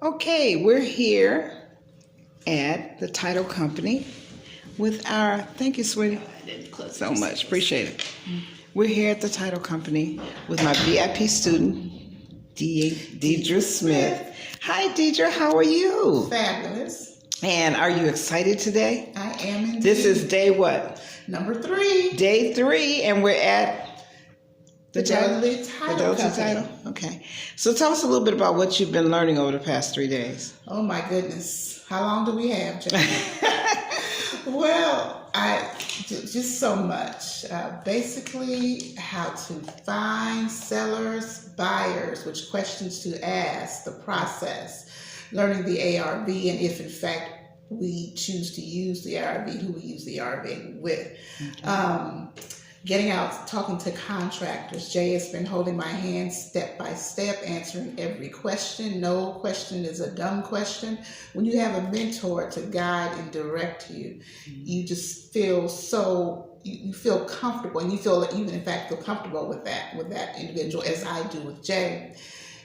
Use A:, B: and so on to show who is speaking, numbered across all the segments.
A: Okay, we're here at the title company with our, thank you, sweetie, so much, appreciate it. We're here at the title company with my VIP student, Deidre Smith. Hi, Deidre, how are you?
B: Fabulous.
A: And are you excited today?
B: I am indeed.
A: This is day what?
B: Number 3.
A: Day 3, and we're at
B: the Title Company.
A: Okay. So tell us a little bit about what you've been learning over the past 3 days.
B: Oh my goodness. How long do we have, Jane? Well, just so much. Basically, how to find sellers, buyers, which questions to ask, the process, learning the ARV, and if in fact we choose to use the ARV, who we use the ARV with. Getting out, talking to contractors. Jay has been holding my hand step by step, answering every question. No question is a dumb question. When you have a mentor to guide and direct you, you just feel so, you feel comfortable, and you feel that you in fact feel comfortable with that individual, as I do with Jay.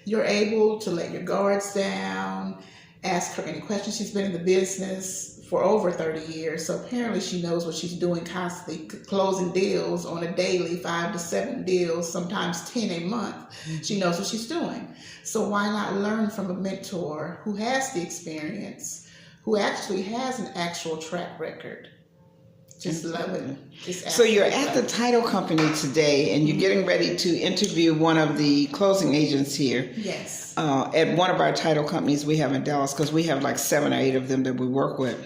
B: You're able to let your guards down, ask her any questions. She's been in the business for over 30 years, so apparently she knows what she's doing, constantly closing deals on a daily, 5 to 7 deals, sometimes 10 a month. She knows what she's doing. So why not learn from a mentor who has the experience, who actually has an actual track record? Just love it.
A: So you're at the title company today, and you're getting ready to interview one of the closing agents here.
B: Yes.
A: At one of our title companies we have in Dallas, because we have like 7 or 8 of them that we work with.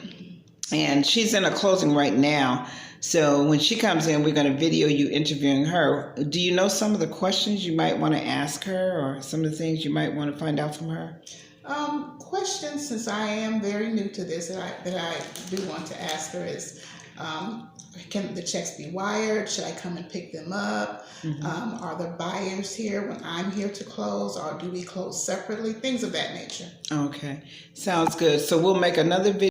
A: And she's in a closing right now. So when she comes in, we're going to video you interviewing her. Do you know some of the questions you might want to ask her, or some of the things you might want to find out from her?
B: Questions, since I am very new to this, that I do want to ask her is, can the checks be wired? Should I come and pick them up? Are there buyers here when I'm here to close, or do we close separately? Things of that nature.
A: Okay, sounds good. So we'll make another video.